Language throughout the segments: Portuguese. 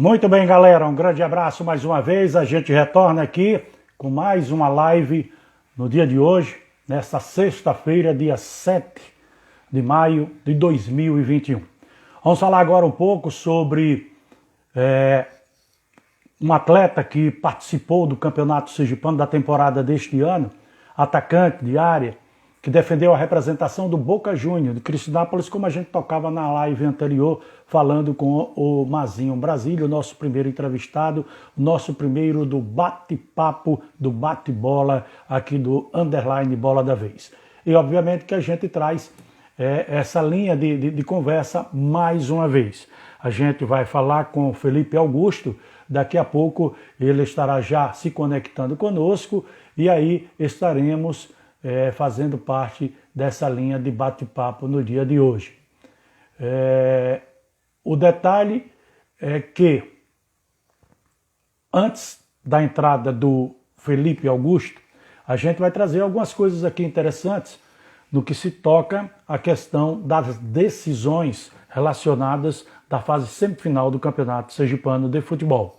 Muito bem, galera, um grande abraço mais uma vez. A gente retorna aqui com mais uma live no dia de hoje, nesta sexta-feira, dia 7 de maio de 2021. Vamos falar agora um pouco sobre um atleta que participou do Campeonato Sergipano da temporada deste ano, atacante de área, que defendeu a representação do Boca Juniors, de Cristinápolis, como a gente tocava na live anterior, falando com o Mazinho Brasília, o nosso primeiro entrevistado, o nosso primeiro do bate-papo, do bate-bola aqui do Underline Bola da Vez. E obviamente que a gente traz essa linha de conversa mais uma vez. A gente vai falar com o Felipe Augusto, daqui a pouco ele estará já se conectando conosco e aí estaremos fazendo parte dessa linha de bate-papo no dia de hoje. O detalhe é que, antes da entrada do Felipe Augusto, a gente vai trazer algumas coisas aqui interessantes no que se toca à questão das decisões relacionadas da fase semifinal do Campeonato Sergipano de Futebol.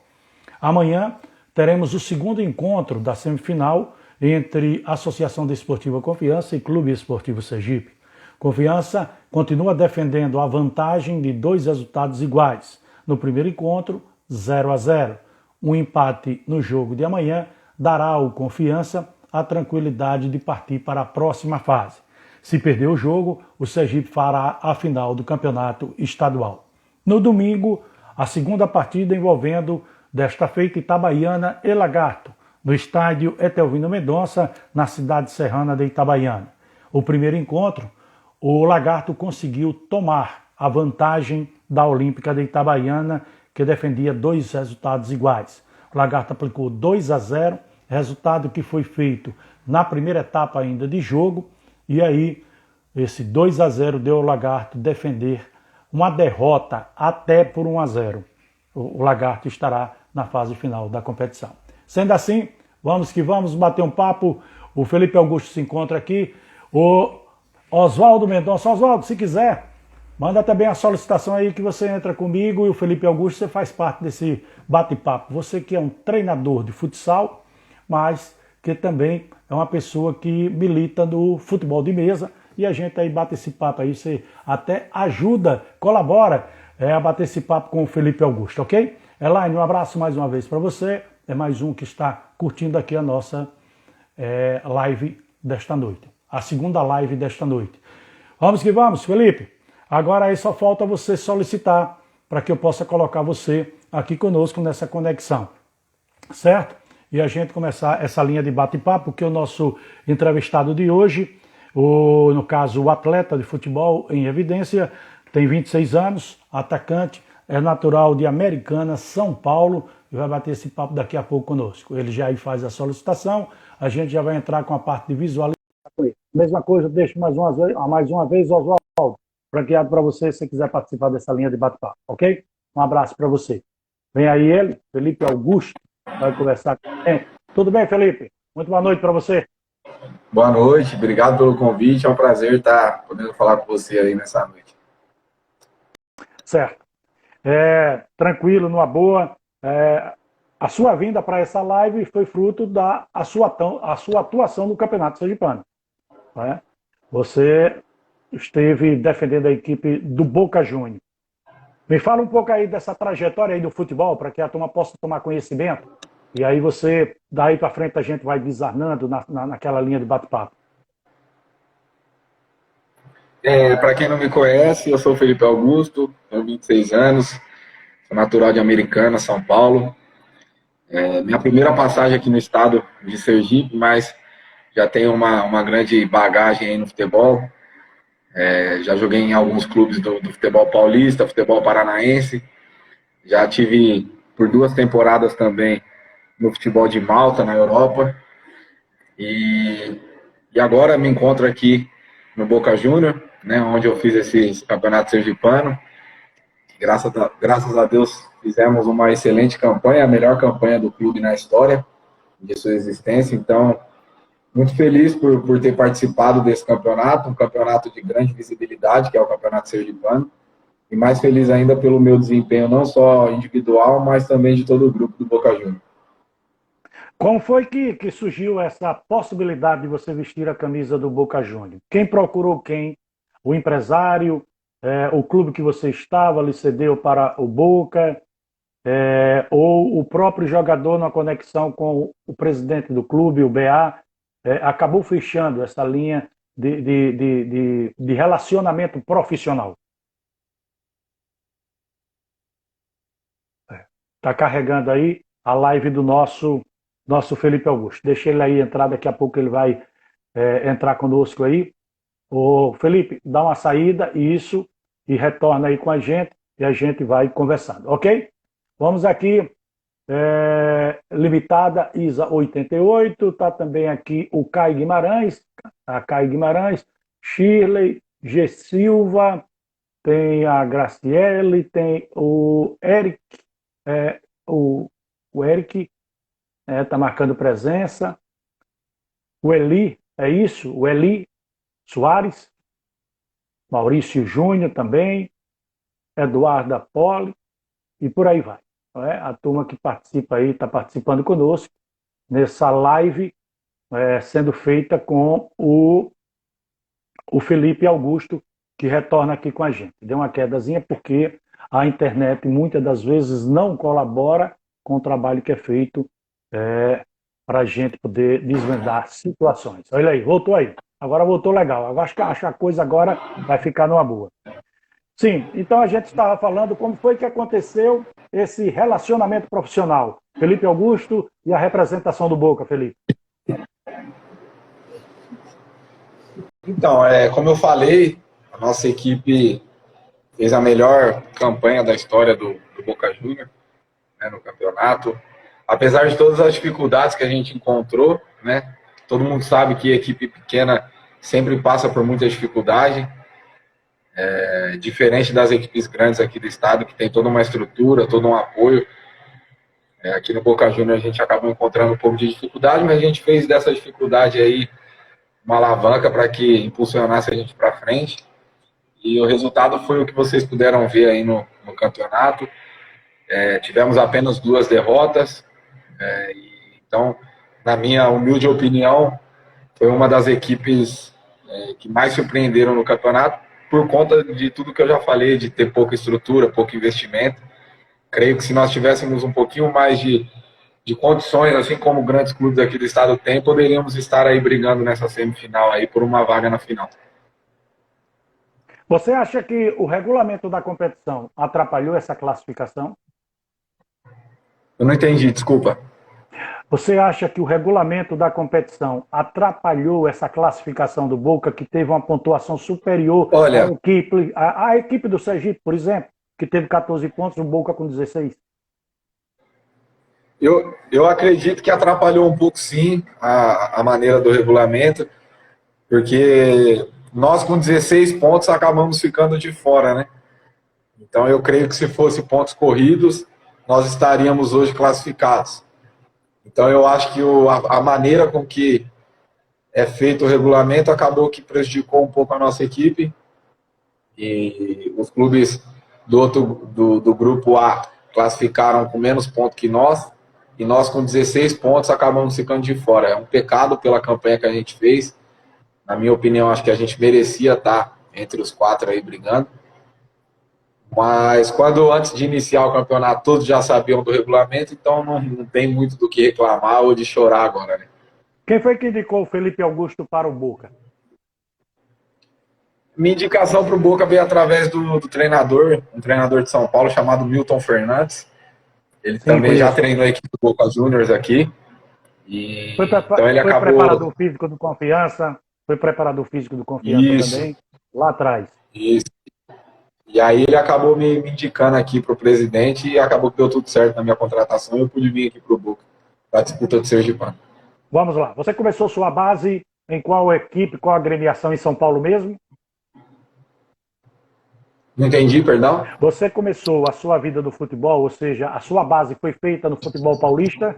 Amanhã teremos o segundo encontro da semifinal entre Associação Desportiva Confiança e Clube Esportivo Sergipe. Confiança continua defendendo a vantagem de 2 resultados iguais. No primeiro encontro, 0-0. Um empate no jogo de amanhã dará ao Confiança a tranquilidade de partir para a próxima fase. Se perder o jogo, o Sergipe fará a final do campeonato estadual. No domingo, a segunda partida envolvendo desta feita Itabaiana e Lagarto, no estádio Etelvino Mendonça, na cidade serrana de Itabaiana. O primeiro encontro, o Lagarto conseguiu tomar a vantagem da Olímpica de Itabaiana, que defendia 2 resultados iguais. O Lagarto aplicou 2-0, resultado que foi feito na primeira etapa ainda de jogo, e aí esse 2-0 deu ao Lagarto defender uma derrota até por 1-0. O Lagarto estará na fase final da competição. Sendo assim, vamos que vamos bater um papo. O Felipe Augusto se encontra aqui. O Oswaldo Mendonça. Oswaldo, se quiser, manda também a solicitação aí que você entra comigo e o Felipe Augusto, você faz parte desse bate-papo. Você que é um treinador de futsal, mas que também é uma pessoa que milita no futebol de mesa e a gente aí bate esse papo aí, você até ajuda, colabora a bater esse papo com o Felipe Augusto, ok? Elaine, um abraço mais uma vez para você. É mais um que está curtindo aqui a nossa live desta noite. A segunda live desta noite. Vamos que vamos, Felipe. Agora aí só falta você solicitar para que eu possa colocar você aqui conosco nessa conexão. Certo? E a gente começar essa linha de bate-papo, que o nosso entrevistado de hoje, no caso o atleta de futebol em evidência, tem 26 anos, atacante, é natural de Americana, São Paulo, e vai bater esse papo daqui a pouco conosco. Ele já aí faz a solicitação, a gente já vai entrar com a parte de visualização. Mesma coisa, deixo mais uma vez, Oswaldo, franqueado para você, se você quiser participar dessa linha de bate-papo, ok? Um abraço para você. Vem aí ele, Felipe Augusto, vai conversar com a gente. Tudo bem, Felipe? Muito boa noite para você. Boa noite, obrigado pelo convite, é um prazer estar podendo falar com você aí nessa noite. Certo. Tranquilo, numa boa. A sua vinda para essa live foi fruto da sua atuação no Campeonato Sergipano. Né? Você esteve defendendo a equipe do Boca Juniors. Me fala um pouco aí dessa trajetória aí do futebol, para que a turma possa tomar conhecimento. E aí você, daí para frente, a gente vai desarnando naquela linha de bate-papo. Para quem não me conhece, eu sou o Felipe Augusto, tenho 26 anos, sou natural de Americana, São Paulo. Minha primeira passagem aqui no estado de Sergipe, mas já tenho uma grande bagagem aí no futebol. Já joguei em alguns clubes do futebol paulista, futebol paranaense. Já tive por 2 temporadas também no futebol de Malta, na Europa. E agora me encontro aqui no Boca Juniors, né, onde eu fiz esse campeonato sergipano. Graças a Deus fizemos uma excelente campanha, a melhor campanha do clube na história de sua existência. Então, muito feliz por ter participado desse campeonato, um campeonato de grande visibilidade, que é o Campeonato Sergipano. e mais feliz ainda pelo meu desempenho, não só individual, mas também de todo o grupo do Boca Juniors. Como foi que surgiu essa possibilidade de você vestir a camisa do Boca Juniors? Quem procurou quem? O empresário, o clube que você estava lhe cedeu para o Boca, ou o próprio jogador na conexão com o presidente do clube, o BA, acabou fechando essa linha de relacionamento profissional? Está carregando aí a live do nosso Felipe Augusto. Deixa ele aí entrar, daqui a pouco ele vai entrar conosco aí. Ô, Felipe, dá uma saída, isso, e retorna aí com a gente, e a gente vai conversando, ok? Vamos aqui, limitada ISA 88, tá também aqui o Caio Guimarães, Shirley, G. Silva, tem a Graciele, tem o Eric, o Eric está marcando presença. O Eli, é isso? O Eli Soares. Maurício Júnior também. Eduardo Poli. E por aí vai. A turma que participa aí, está participando conosco nessa live sendo feita com o Felipe Augusto, que retorna aqui com a gente. Deu uma quedazinha porque a internet muitas das vezes não colabora com o trabalho que é feito para a gente poder desvendar situações. Olha aí, voltou aí. Agora voltou legal. Agora acho que a coisa agora vai ficar numa boa. Sim, então a gente estava falando como foi que aconteceu esse relacionamento profissional. Felipe Augusto e a representação do Boca, Felipe. Então, como eu falei, a nossa equipe fez a melhor campanha da história do Boca Juniors, né, no campeonato. Apesar de todas as dificuldades que a gente encontrou, né, todo mundo sabe que a equipe pequena sempre passa por muita dificuldade, diferente das equipes grandes aqui do estado, que tem toda uma estrutura, todo um apoio. Aqui no Boca Juniors a gente acabou encontrando um pouco de dificuldade, mas a gente fez dessa dificuldade aí uma alavanca para que impulsionasse a gente para frente. E o resultado foi o que vocês puderam ver aí no campeonato. Tivemos apenas 2 derrotas. Então, na minha humilde opinião, foi uma das equipes que mais surpreenderam no campeonato, por conta de tudo que eu já falei, de ter pouca estrutura, pouco investimento. Creio que se nós tivéssemos um pouquinho mais de condições, assim como grandes clubes aqui do estado têm, poderíamos estar aí brigando nessa semifinal aí por uma vaga na final. Você acha que o regulamento da competição atrapalhou essa classificação? Eu não entendi, desculpa. Você acha que o regulamento da competição atrapalhou essa classificação do Boca, que teve uma pontuação superior à equipe do Sergipe, por exemplo, que teve 14 pontos, o Boca com 16? Eu acredito que atrapalhou um pouco, sim, a maneira do regulamento, porque nós com 16 pontos acabamos ficando de fora, né? Então eu creio que se fosse pontos corridos, nós estaríamos hoje classificados. Então eu acho que a maneira com que é feito o regulamento acabou que prejudicou um pouco a nossa equipe, e os clubes do grupo A classificaram com menos pontos que nós, e nós com 16 pontos acabamos ficando de fora. É um pecado pela campanha que a gente fez. Na minha opinião, acho que a gente merecia estar entre os 4 aí brigando. Mas quando antes de iniciar o campeonato todos já sabiam do regulamento, então não tem muito do que reclamar ou de chorar agora, né? Quem foi que indicou o Felipe Augusto para o Boca? Minha indicação para o Boca veio através do treinador, um treinador de São Paulo chamado Milton Fernandes. Ele também já treinou a equipe do Boca Juniors aqui. Então ele acabou... preparador físico do Confiança, foi preparador físico do Confiança também, lá atrás. Isso. E aí ele acabou me indicando aqui para o presidente e acabou que deu tudo certo na minha contratação e eu pude vir aqui para o Boca, para a disputa do Sergipano. Vamos lá. Você começou sua base em qual equipe, qual agremiação em São Paulo mesmo? Não entendi, perdão? Você começou a sua vida do futebol, ou seja, a sua base foi feita no futebol paulista?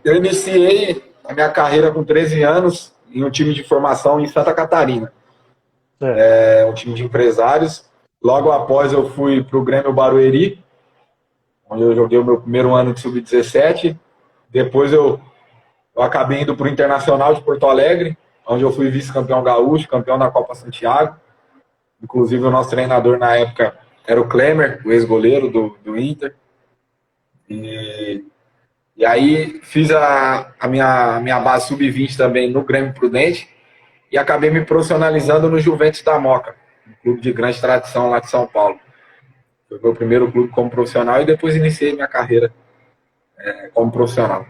Eu iniciei a minha carreira com 13 anos em um time de formação em Santa Catarina. Certo. um time de empresários. Logo após eu fui para o Grêmio Barueri, onde eu joguei o meu primeiro ano de sub-17. Depois eu acabei indo para o Internacional de Porto Alegre, onde eu fui vice-campeão gaúcho, campeão da Copa Santiago. Inclusive o nosso treinador na época era o Klemer, o ex-goleiro do Inter. E aí fiz a minha base sub-20 também no Grêmio Prudente e acabei me profissionalizando no Juventus da Moca, um clube de grande tradição lá de São Paulo. Foi o meu primeiro clube como profissional e depois iniciei minha carreira como profissional.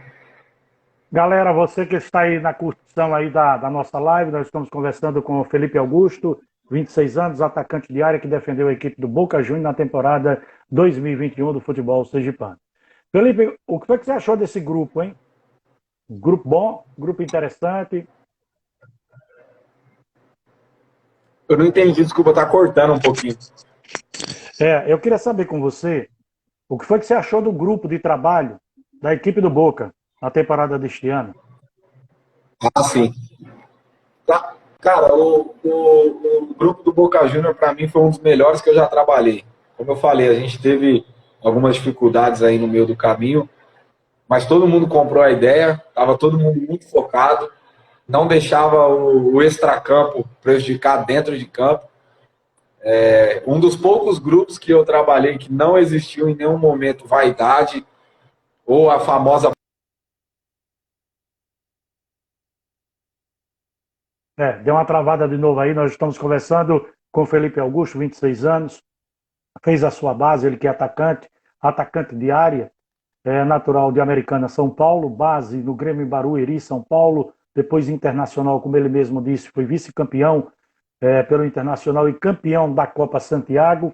Galera, você que está aí na curtição aí da nossa live, nós estamos conversando com o Felipe Augusto, 26 anos, atacante de área que defendeu a equipe do Boca Juniors na temporada 2021 do futebol sergipano. Felipe, o que foi que você achou desse grupo, hein? Grupo bom, grupo interessante. Eu não entendi, desculpa, tá cortando um pouquinho. Eu queria saber com você o que foi que você achou do grupo de trabalho da equipe do Boca na temporada deste ano. Ah, sim. Tá. Cara, o grupo do Boca Júnior, para mim, foi um dos melhores que eu já trabalhei. Como eu falei, a gente teve algumas dificuldades aí no meio do caminho, mas todo mundo comprou a ideia, estava todo mundo muito focado, não deixava o extracampo prejudicar dentro de campo. Um dos poucos grupos que eu trabalhei que não existiu em nenhum momento vaidade ou a famosa. Deu uma travada de novo aí, nós estamos conversando com o Felipe Augusto, 26 anos, fez a sua base, ele que é atacante de área, natural de Americana, São Paulo, base no Grêmio Barueri, São Paulo, depois internacional, como ele mesmo disse, foi vice-campeão pelo Internacional e campeão da Copa Santiago.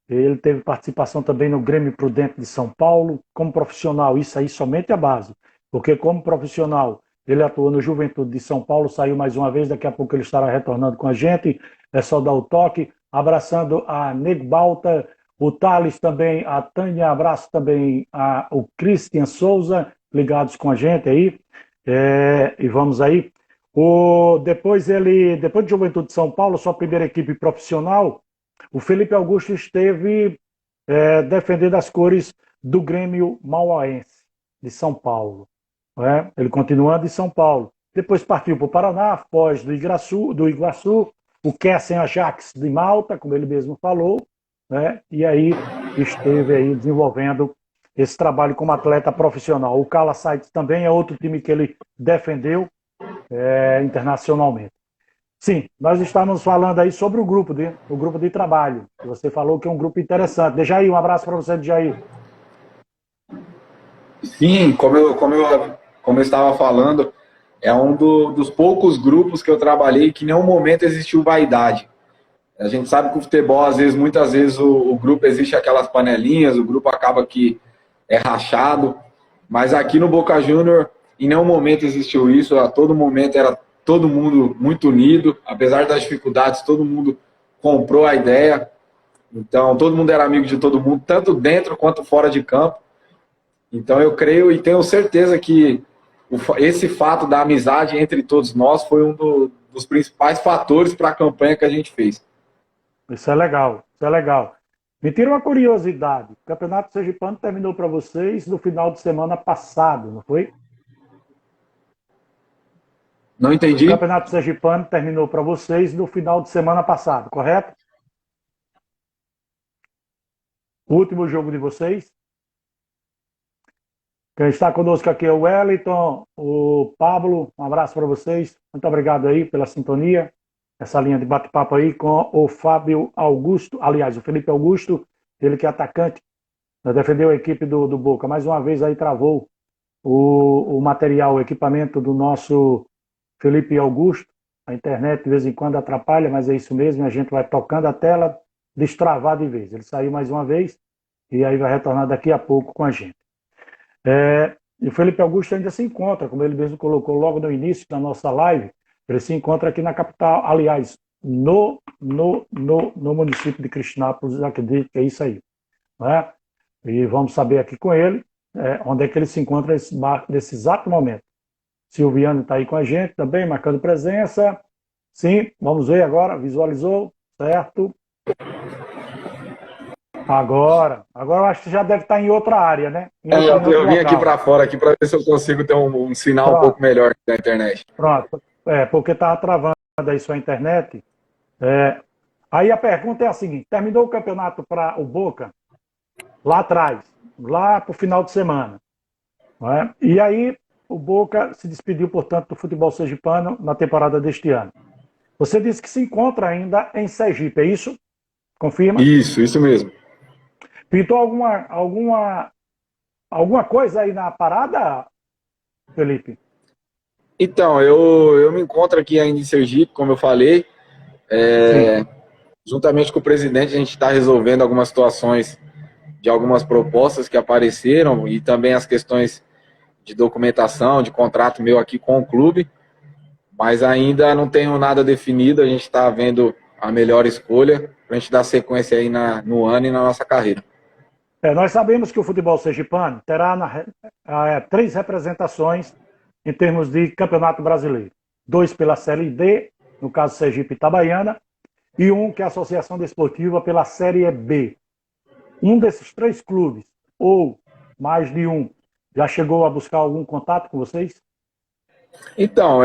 Ele teve participação também no Grêmio Prudente de São Paulo, como profissional, isso aí somente a base, porque como profissional ele atuou no Juventude de São Paulo, saiu mais uma vez, daqui a pouco ele estará retornando com a gente, é só dar o toque, abraçando a Nego Balta, o Thales também, a Tânia, abraço também o Christian Souza, ligados com a gente aí, e vamos aí. Depois de Juventude de São Paulo, sua primeira equipe profissional, o Felipe Augusto esteve defendendo as cores do Grêmio Mauaense, de São Paulo. Ele continuando em São Paulo. Depois partiu para o Paraná, Foz do Iguaçu, o Kessen Ajax de Malta, como ele mesmo falou, e aí esteve aí desenvolvendo esse trabalho como atleta profissional. O Cala Sites também é outro time que ele defendeu internacionalmente. Sim, nós estamos falando aí sobre o grupo de trabalho. Você falou que é um grupo interessante. Dejaí, um abraço para você, Dejaí. Sim, como eu estava falando, é um dos poucos grupos que eu trabalhei que em nenhum momento existiu vaidade. A gente sabe que o futebol, muitas vezes, o grupo existe aquelas panelinhas, o grupo acaba que é rachado, mas aqui no Boca Júnior, em nenhum momento existiu isso, a todo momento era todo mundo muito unido, apesar das dificuldades, todo mundo comprou a ideia, então todo mundo era amigo de todo mundo, tanto dentro quanto fora de campo. Então eu creio e tenho certeza que esse fato da amizade entre todos nós foi um dos principais fatores para a campanha que a gente fez. Isso é legal, isso é legal. Me tira uma curiosidade. O Campeonato Sergipano terminou para vocês no final de semana passado, não foi? Não O entendi? Campeonato Sergipano terminou para vocês no final de semana passado, correto? O último jogo de vocês. Quem está conosco aqui é o Wellington, o Pablo, um abraço para vocês. Muito obrigado aí pela sintonia. Essa linha de bate-papo aí com o Fábio Augusto, aliás, o Felipe Augusto, ele que é atacante, defendeu a equipe do Boca. Mais uma vez aí travou o material, o equipamento do nosso Felipe Augusto. A internet de vez em quando atrapalha, mas é isso mesmo, a gente vai tocando a tela, destravar de vez. Ele saiu mais uma vez e aí vai retornar daqui a pouco com a gente. E o Felipe Augusto ainda se encontra, como ele mesmo colocou logo no início da nossa live, ele se encontra aqui na capital, aliás, no município de Cristinápolis, acredito que é isso aí. Né? E vamos saber aqui com ele onde é que ele se encontra nesse exato momento. Silviano está aí com a gente também, marcando presença. Sim, vamos ver agora. Visualizou? Certo. Agora eu acho que já deve estar em outra área, né? Em outro Eu vim aqui local. para fora aqui para ver se eu consigo ter um sinal um pouco Pronto, melhor da internet. pronto. Porque estava travando aí sua internet. É, aí a pergunta é a seguinte: terminou o campeonato para o Boca lá atrás, lá para o final de semana. Não é? E aí o Boca se despediu, portanto, do futebol sergipano na temporada deste ano. Você disse que se encontra ainda em Sergipe, é isso? Confirma? Isso mesmo. Pintou alguma coisa aí na parada, Felipe? Então, eu me encontro aqui ainda em Sergipe, como eu falei, Sim. juntamente com o presidente, a gente está resolvendo algumas situações de algumas propostas que apareceram e também as questões de documentação, de contrato meu aqui com o clube, mas ainda não tenho nada definido, a gente está vendo a melhor escolha para a gente dar sequência aí no ano e na nossa carreira. Nós sabemos que o futebol sergipano terá 3 representações em termos de campeonato brasileiro. 2 pela Série D, no caso Sergipe e Itabaiana, e um que é a Associação Desportiva pela Série B. Um desses 3 clubes, ou mais de um, já chegou a buscar algum contato com vocês? Então,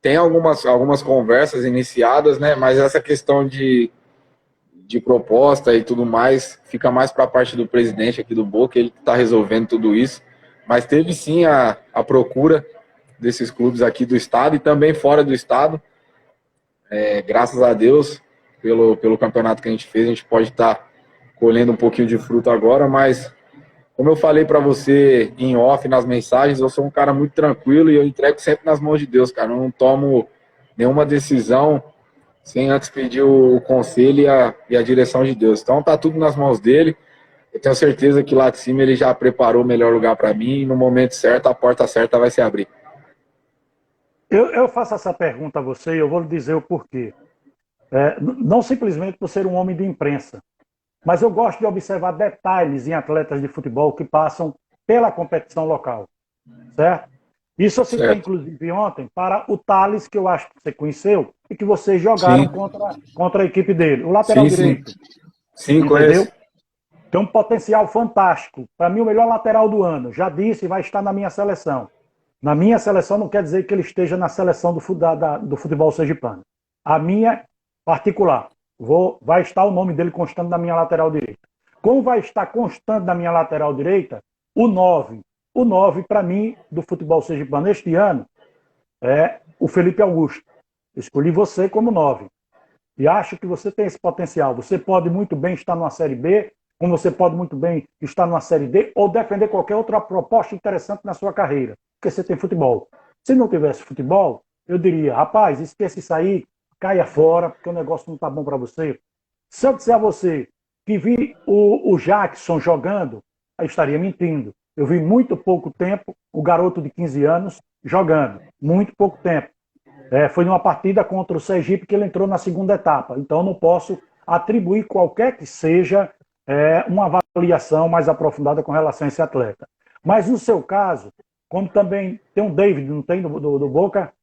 tem algumas conversas iniciadas, né? Mas essa questão de proposta e tudo mais fica mais para a parte do presidente aqui do Boca, ele está resolvendo tudo isso. Mas teve sim a procura desses clubes aqui do estado e também fora do estado. Graças a Deus, pelo campeonato que a gente fez, a gente pode estar colhendo um pouquinho de fruto agora, mas como eu falei para você em off, nas mensagens, eu sou um cara muito tranquilo e eu entrego sempre nas mãos de Deus, cara. Eu não tomo nenhuma decisão sem antes pedir o conselho e a direção de Deus. Então tá tudo nas mãos dele. Eu tenho certeza que lá de cima ele já preparou o melhor lugar para mim e no momento certo, a porta certa vai se abrir. Eu faço essa pergunta a você e eu vou lhe dizer o porquê. Não simplesmente por ser um homem de imprensa, mas eu gosto de observar detalhes em atletas de futebol que passam pela competição local, certo? Isso eu citei, Certo. inclusive, ontem para o Thales, que eu acho que você conheceu, e que vocês jogaram Sim, contra a equipe dele, o lateral sim, sim. direito, Sim, entendeu? conheço. Tem um potencial fantástico. Para mim, o melhor lateral do ano. Já disse, vai estar na minha seleção. Na minha seleção não quer dizer que ele esteja na seleção do futebol sergipano. A minha particular. Vai estar o nome dele constante na minha lateral direita. Como vai estar constante na minha lateral direita, o 9. O 9, para mim, do futebol sergipano este ano, é o Felipe Augusto. Escolhi você como 9. E acho que você tem esse potencial. Você pode muito bem estar numa Série B, como você pode muito bem estar numa Série D, ou defender qualquer outra proposta interessante na sua carreira, porque você tem futebol. Se não tivesse futebol, eu diria, rapaz, esqueça isso aí, caia fora, porque o negócio não está bom para você. Se eu disser a você que vi o Jackson jogando, eu estaria mentindo. Eu vi muito pouco tempo o garoto de 15 anos jogando, muito pouco tempo. Foi numa partida contra o Sergipe que ele entrou na segunda etapa. Então, eu não posso atribuir qualquer que seja uma avaliação mais aprofundada com relação a esse atleta. Mas, no seu caso, como também tem um David, não tem, do Boca?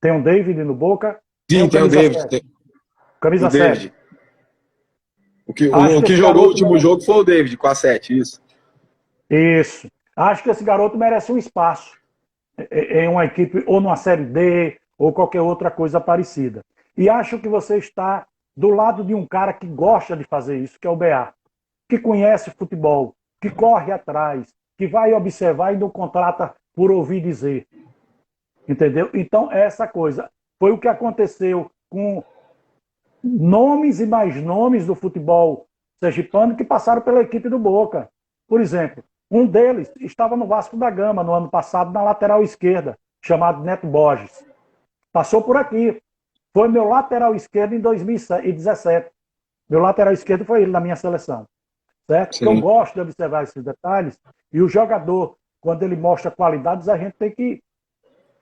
Tem um David no Boca? Tem Sim, o tem o camisa David. 7. O Camisa 7. David. O que, Acho o que que esse jogou o garoto último merece... jogo foi o David, com a 7, isso. Isso. Acho que esse garoto merece um espaço em uma equipe, ou numa Série D, ou qualquer outra coisa parecida. E acho que você está do lado de um cara que gosta de fazer isso, que é o BA, que conhece futebol, que corre atrás, que vai observar e não contrata por ouvir dizer. Entendeu? Então, é essa coisa. Foi o que aconteceu com nomes e mais nomes do futebol sergipano que passaram pela equipe do Boca. Por exemplo, um deles estava no Vasco da Gama no ano passado, na lateral esquerda, chamado Neto Borges. Passou por aqui. Foi meu lateral esquerdo em 2017. Meu lateral esquerdo foi ele na minha seleção. Certo? Então, eu Sim. gosto de observar esses detalhes. E o jogador, quando ele mostra qualidades, a gente tem que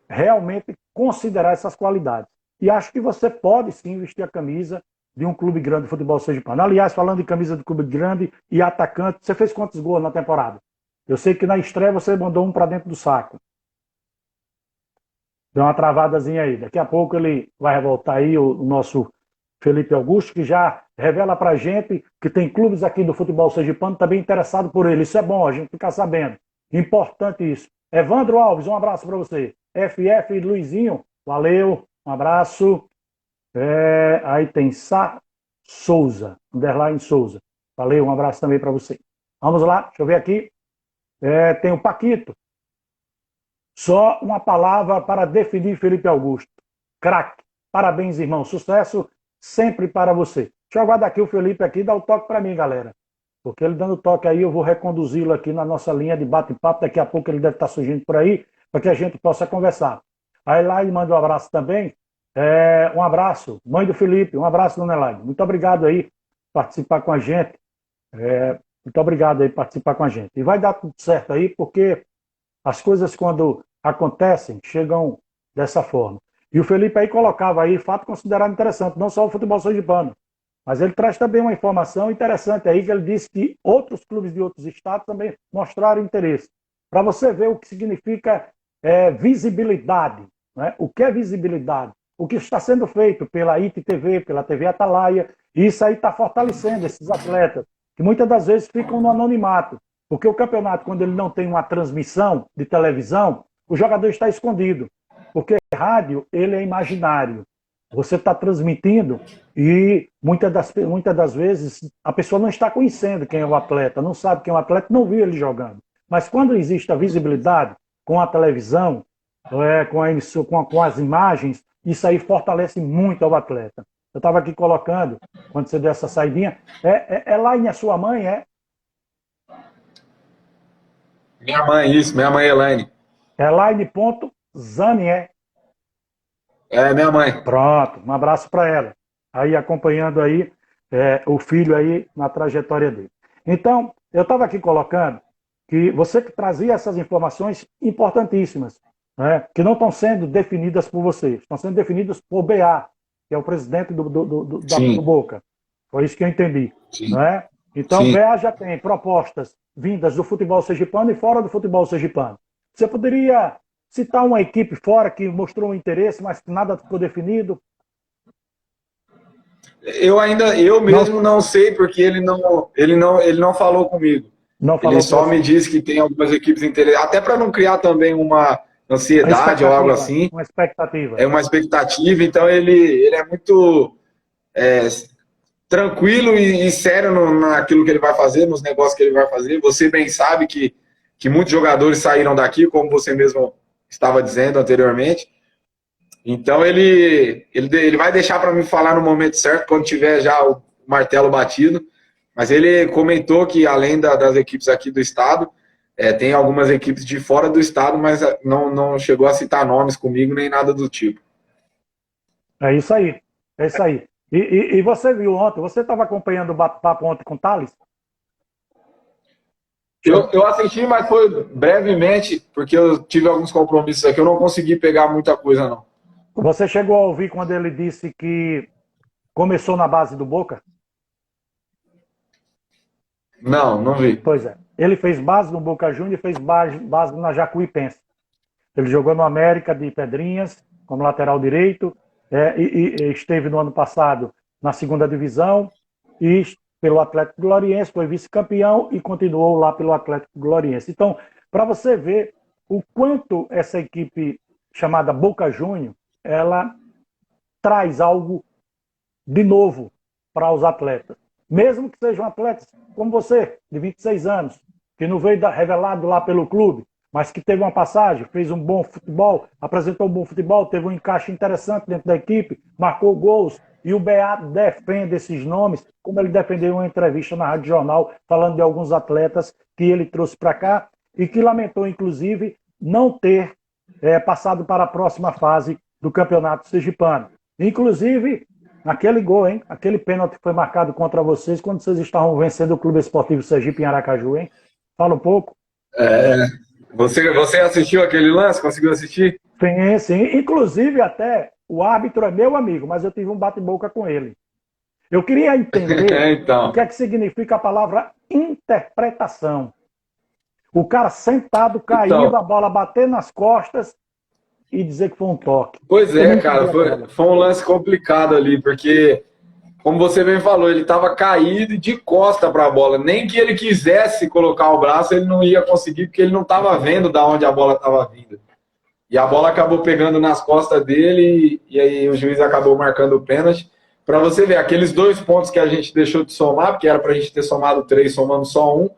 realmente considerar essas qualidades. E acho que você pode sim vestir a camisa de um clube grande de futebol sergipano. Aliás, falando de camisa de clube grande e atacante, você fez quantos gols na temporada? Eu sei que na estreia você mandou um para dentro do saco. Deu uma travadazinha aí. Daqui a pouco ele vai voltar aí, o nosso Felipe Augusto, que já revela pra gente que tem clubes aqui do futebol sergipano também interessados por ele. Isso é bom, a gente ficar sabendo. Importante isso. Evandro Alves, um abraço para você. FF Luizinho, valeu, um abraço. Aí tem Sá Souza, underline Souza. Valeu, um abraço também para você. Vamos lá, deixa eu ver aqui. Tem o Paquito. Só uma palavra para definir Felipe Augusto. Craque. Parabéns, irmão. Sucesso sempre para você. Deixa eu aguardar aqui o Felipe aqui, dá o toque para mim, galera. Porque ele dando toque aí, eu vou reconduzi-lo aqui na nossa linha de bate-papo. Daqui a pouco ele deve estar surgindo por aí, para que a gente possa conversar. A Elaine manda um abraço também. Um abraço, mãe do Felipe, um abraço, dona Elaine. Muito obrigado aí por participar com a gente. Muito obrigado aí por participar com a gente. E vai dar tudo certo aí, porque as coisas, quando acontecem, chegam dessa forma. E o Felipe aí colocava aí fato considerado interessante, não só o futebol sergipano, mas ele traz também uma informação interessante aí, que ele disse que outros clubes de outros estados também mostraram interesse. Para você ver o que significa visibilidade. Né? O que é visibilidade? O que está sendo feito pela ITTV, pela TV Atalaia, e isso aí está fortalecendo esses atletas, que muitas das vezes ficam no anonimato. Porque o campeonato, quando ele não tem uma transmissão de televisão, o jogador está escondido. Porque rádio, ele é imaginário. Você está transmitindo e muitas das vezes a pessoa não está conhecendo quem é o atleta, não sabe quem é o atleta, não viu ele jogando. Mas quando existe a visibilidade com a televisão, com as imagens, isso aí fortalece muito ao atleta. Eu estava aqui colocando, quando você deu essa saidinha, Elaine, a sua mãe, é? Minha mãe, isso, minha mãe Elaine. Elaine.Zani, é? É, minha mãe. Pronto, um abraço para ela. Aí acompanhando aí o filho aí na trajetória dele. Então, eu estava aqui colocando que você que trazia essas informações importantíssimas, né, que não estão sendo definidas por vocês, estão sendo definidas por BA, que é o presidente do Boca. Foi isso que eu entendi. Né? Então, Sim. BA já tem propostas vindas do futebol sergipano e fora do futebol sergipano. Você poderia citar uma equipe fora que mostrou um interesse, mas que nada ficou definido? Eu mesmo não sei, porque ele não falou comigo. Ele só me disse que tem algumas equipes interessadas, até para não criar também uma ansiedade ou algo assim. Uma expectativa. É uma expectativa, então ele é muito tranquilo e sério naquilo que ele vai fazer, nos negócios que ele vai fazer. Você bem sabe que muitos jogadores saíram daqui, como você mesmo estava dizendo anteriormente. Então ele vai deixar para me falar no momento certo, quando tiver já o martelo batido. Mas ele comentou que além das equipes aqui do estado, tem algumas equipes de fora do estado, mas não chegou a citar nomes comigo nem nada do tipo. É isso aí, é isso aí. E você viu ontem, você estava acompanhando o bate-papo ontem com o Thales? Eu assisti, mas foi brevemente, porque eu tive alguns compromissos aqui, eu não consegui pegar muita coisa, não. Você chegou a ouvir quando ele disse que começou na base do Boca? Não vi. Pois é. Ele fez base no Boca Juniors e fez base na Jacuipense. Ele jogou no América de Pedrinhas, como lateral direito, e esteve no ano passado na segunda divisão, e pelo Atlético Gloriense, foi vice-campeão e continuou lá pelo Atlético Gloriense. Então, para você ver o quanto essa equipe chamada Boca Juniors, ela traz algo de novo para os atletas. Mesmo que sejam atletas como você, de 26 anos, que não veio revelado lá pelo clube, mas que teve uma passagem, fez um bom futebol, apresentou um bom futebol, teve um encaixe interessante dentro da equipe, marcou gols, e o BA defende esses nomes, como ele defendeu em uma entrevista na Rádio Jornal, falando de alguns atletas que ele trouxe para cá, e que lamentou, inclusive, não ter passado para a próxima fase do Campeonato Sergipano. Inclusive, aquele gol, hein? Aquele pênalti que foi marcado contra vocês quando vocês estavam vencendo o Clube Esportivo Sergipe em Aracaju, hein? Fala um pouco. Você assistiu aquele lance? Conseguiu assistir? Sim. Inclusive, até o árbitro é meu amigo, mas eu tive um bate-boca com ele. Eu queria entender então. o que é que significa a palavra interpretação. O cara sentado, caído, a bola bater nas costas, e dizer que foi um toque. Pois Tem é, muito cara, foi um lance complicado ali, porque, como você bem falou, ele estava caído e de costa para a bola. Nem que ele quisesse colocar o braço, ele não ia conseguir, porque ele não estava vendo da onde a bola estava vindo. E a bola acabou pegando nas costas dele, e aí o juiz acabou marcando o pênalti. Para você ver, aqueles 2 pontos que a gente deixou de somar, porque era para a gente ter somado 3, somamos só um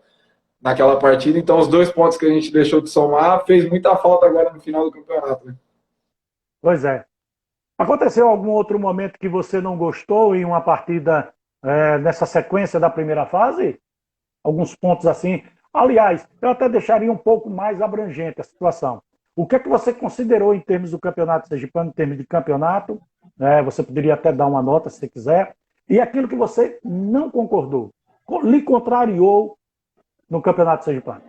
naquela partida. Então, os 2 pontos que a gente deixou de somar fez muita falta agora no final do campeonato, né? Pois é. Aconteceu algum outro momento que você não gostou em uma partida nessa sequência da primeira fase? Alguns pontos assim. Aliás, eu até deixaria um pouco mais abrangente a situação. O que é que você considerou em termos do campeonato sergipano, em termos de campeonato? Você poderia até dar uma nota, se você quiser. E aquilo que você não concordou, lhe contrariou no campeonato sergipano?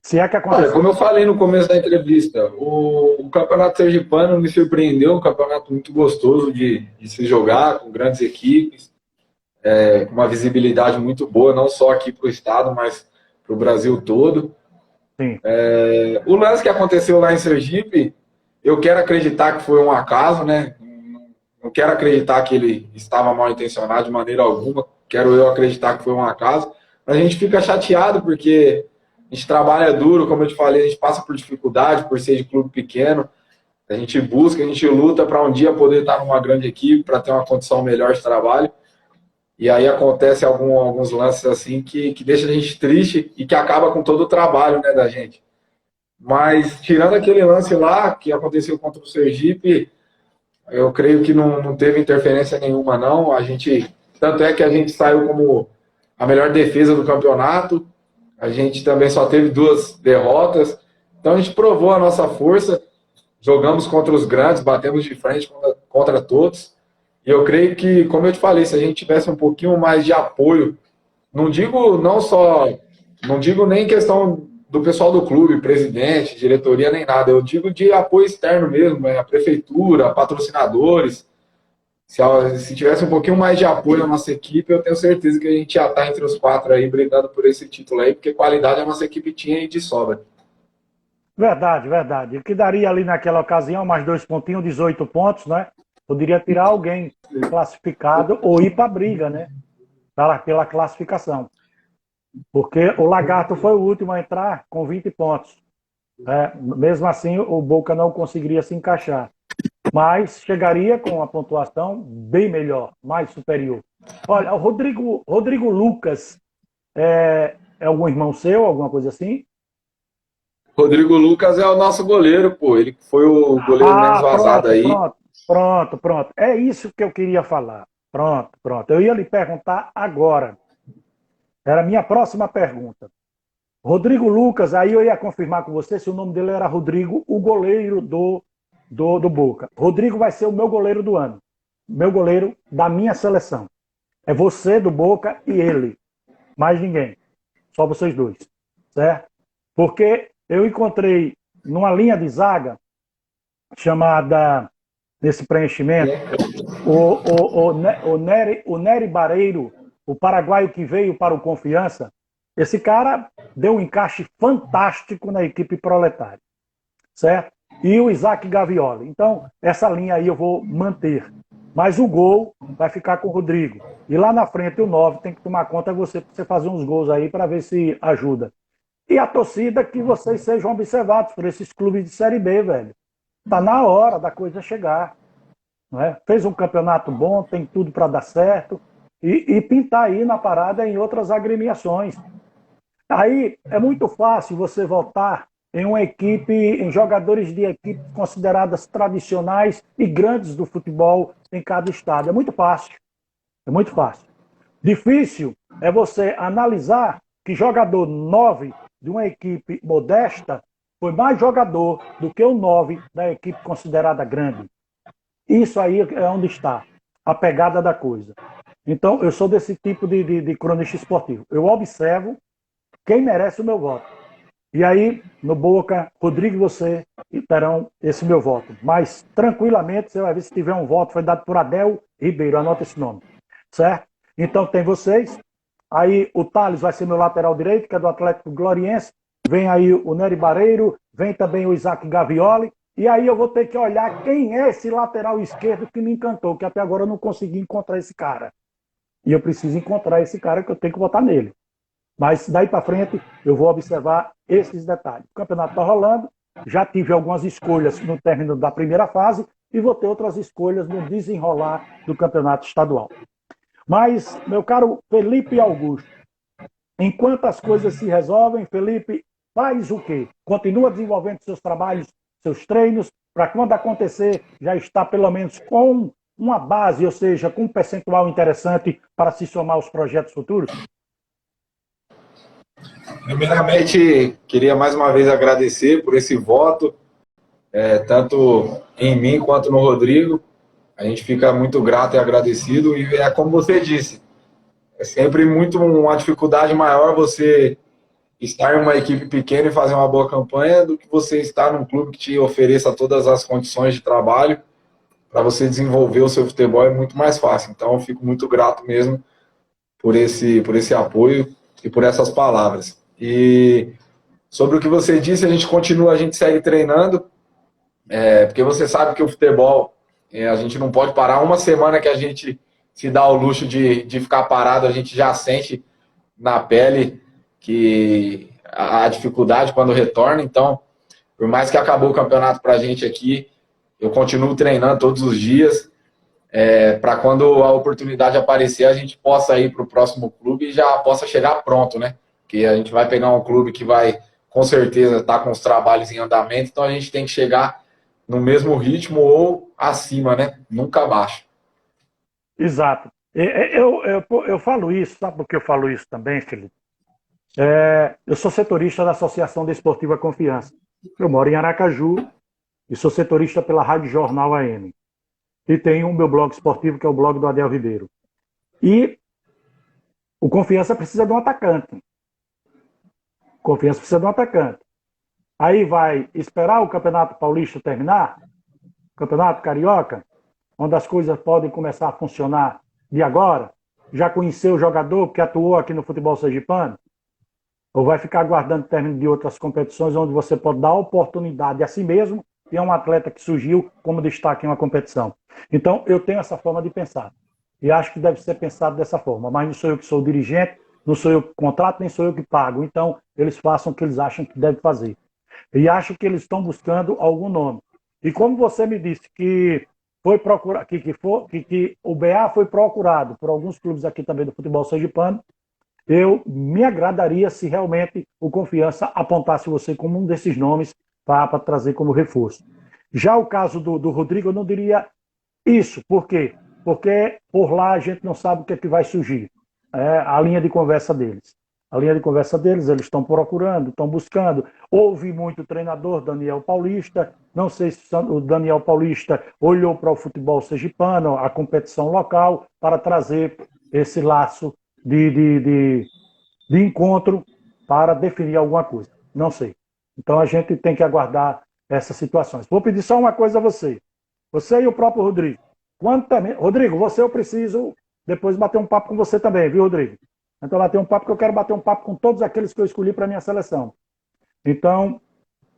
Se é que Olha, aconteceu. como eu falei no começo da entrevista, o Campeonato Sergipano me surpreendeu, um campeonato muito gostoso de se jogar, com grandes equipes, com uma visibilidade muito boa, não só aqui para o estado, mas para o Brasil todo. Sim. O lance que aconteceu lá em Sergipe, eu quero acreditar que foi um acaso, né? Não quero acreditar que ele estava mal intencionado de maneira alguma, quero eu acreditar que foi um acaso. Mas a gente fica chateado porque a gente trabalha duro, como eu te falei, a gente passa por dificuldade, por ser de clube pequeno. A gente busca, a gente luta para um dia poder estar numa grande equipe, para ter uma condição melhor de trabalho. E aí acontece alguns lances assim que deixa a gente triste e que acaba com todo o trabalho, né, da gente. Mas tirando aquele lance lá que aconteceu contra o Sergipe, eu creio que não teve interferência nenhuma, não. Tanto é que a gente saiu como a melhor defesa do campeonato. A gente também só teve 2 derrotas. Então a gente provou a nossa força. Jogamos contra os grandes, batemos de frente contra todos. E eu creio que, como eu te falei, se a gente tivesse um pouquinho mais de apoio, não digo nem questão do pessoal do clube, presidente, diretoria, nem nada. Eu digo de apoio externo mesmo, a prefeitura, patrocinadores. Se tivesse um pouquinho mais de apoio à nossa equipe, eu tenho certeza que a gente já está entre os 4 aí, brigando por esse título aí, porque qualidade a nossa equipe tinha e de sobra. Verdade, verdade. O que daria ali naquela ocasião, mais 2 pontinhos, 18 pontos, né? Poderia tirar alguém classificado ou ir para a briga, né? Pela classificação. Porque o Lagarto foi o último a entrar com 20 pontos. Mesmo assim, o Boca não conseguiria se encaixar. Mas chegaria com uma pontuação bem melhor, mais superior. Olha, o Rodrigo Lucas é algum irmão seu, alguma coisa assim? Rodrigo Lucas é o nosso goleiro, pô. Ele foi o goleiro menos vazado Pronto, aí. pronto, pronto, pronto. É isso que eu queria falar. Pronto, pronto. Eu ia lhe perguntar agora. Era a minha próxima pergunta. Rodrigo Lucas, aí eu ia confirmar com você se o nome dele era Rodrigo, o goleiro do Boca. Rodrigo vai ser o meu goleiro do ano. Meu goleiro da minha seleção. É você do Boca e ele. Mais ninguém. Só vocês dois. Certo? Porque eu encontrei numa linha de zaga chamada, nesse preenchimento, o Nery Barreiro, o paraguaio que veio para o Confiança. Esse cara deu um encaixe fantástico na equipe proletária, certo? E o Isaac Gavioli. Então, essa linha aí eu vou manter. Mas o gol vai ficar com o Rodrigo. E lá na frente o 9 tem que tomar conta você fazer uns gols aí para ver se ajuda. E a torcida, que vocês sejam observados por esses clubes de Série B, velho. Tá na hora da coisa chegar. Não é? Fez um campeonato bom, tem tudo para dar certo. E pintar aí na parada em outras agremiações. Aí é muito fácil você votar em uma equipe, em jogadores de equipes consideradas tradicionais e grandes do futebol em cada estado. É muito fácil. É muito fácil. Difícil é você analisar que jogador 9 de uma equipe modesta foi mais jogador do que o 9 da equipe considerada grande. Isso aí é onde está a pegada da coisa. Então, eu sou desse tipo de cronista esportivo. Eu observo quem merece o meu voto. E aí, no Boca, Rodrigo e você terão esse meu voto. Mas, tranquilamente, você vai ver se tiver um voto, foi dado por Adel Ribeiro, anota esse nome. Certo? Então, tem vocês. Aí, o Thales vai ser meu lateral direito, que é do Atlético Gloriense. vem aí o Nery Barreiro, vem também o Isaac Gavioli, e aí eu vou ter que olhar quem é esse lateral esquerdo que me encantou, que até agora eu não consegui encontrar esse cara. E eu preciso encontrar esse cara que eu tenho que votar nele. Mas daí para frente eu vou observar esses detalhes. O campeonato está rolando, já tive algumas escolhas no término da primeira fase e vou ter outras escolhas no desenrolar do campeonato estadual. Mas, meu caro Felipe Augusto, enquanto as coisas se resolvem, Felipe faz o quê? Continua desenvolvendo seus trabalhos, seus treinos, para quando acontecer já está pelo menos com uma base, ou seja, com um percentual interessante para se somar aos projetos futuros? Primeiramente, queria mais uma vez agradecer por esse voto, tanto em mim quanto no Rodrigo. A gente fica muito grato e agradecido, e é como você disse, é sempre muito uma dificuldade maior você estar em uma equipe pequena e fazer uma boa campanha do que você estar num clube que te ofereça todas as condições de trabalho para você desenvolver o seu futebol. É muito mais fácil. Então, eu fico muito grato mesmo por esse apoio e por essas palavras. E sobre o que você disse, a gente continua, a gente segue treinando, porque você sabe que o futebol, a gente não pode parar. Uma semana que a gente se dá o luxo de ficar parado, a gente já sente na pele que a dificuldade quando retorna. Então, por mais que acabou o campeonato para a gente aqui, eu continuo treinando todos os dias, para quando a oportunidade aparecer, a gente possa ir para o próximo clube e já possa chegar pronto, né? Porque a gente vai pegar um clube que vai, com certeza, estar com os trabalhos em andamento, então a gente tem que chegar no mesmo ritmo ou acima, né? Nunca abaixo. Exato. Eu falo isso, sabe por que eu falo isso também, Felipe? Eu sou setorista da Associação Desportiva Confiança. Eu moro em Aracaju e sou setorista pela Rádio Jornal AM. E tenho o meu blog esportivo, que é o blog do Adel Ribeiro. E o Confiança precisa de um atacante. Confiança precisa de um atacante. Aí vai esperar o Campeonato Paulista terminar, Campeonato Carioca, onde as coisas podem começar a funcionar de agora, já conheceu o jogador que atuou aqui no futebol sergipano, ou vai ficar aguardando o término de outras competições, onde você pode dar oportunidade a si mesmo e a um atleta que surgiu como destaque em uma competição. Então, eu tenho essa forma de pensar. E acho que deve ser pensado dessa forma. Mas não sou eu que sou o dirigente, não sou eu que contrato, nem sou eu que pago. Então, eles façam o que eles acham que devem fazer. E acho que eles estão buscando algum nome. E como você me disse que foi procurar, que o BA foi procurado por alguns clubes aqui também do futebol sergipano, eu me agradaria se realmente o Confiança apontasse você como um desses nomes para trazer como reforço. Já o caso do Rodrigo, eu não diria isso. Por quê? Porque por lá a gente não sabe o que é que vai surgir. A linha de conversa deles. A linha de conversa deles, eles estão procurando, estão buscando. Houve muito treinador, Daniel Paulista. Não sei se o Daniel Paulista olhou para o futebol sergipano, a competição local, para trazer esse laço de encontro para definir alguma coisa. Não sei. Então a gente tem que aguardar essas situações. Vou pedir só uma coisa a você. Você e o próprio Rodrigo. Rodrigo, você eu preciso depois bater um papo com você também, viu, Rodrigo? Então bater um papo, que eu quero bater um papo com todos aqueles que eu escolhi para a minha seleção. Então,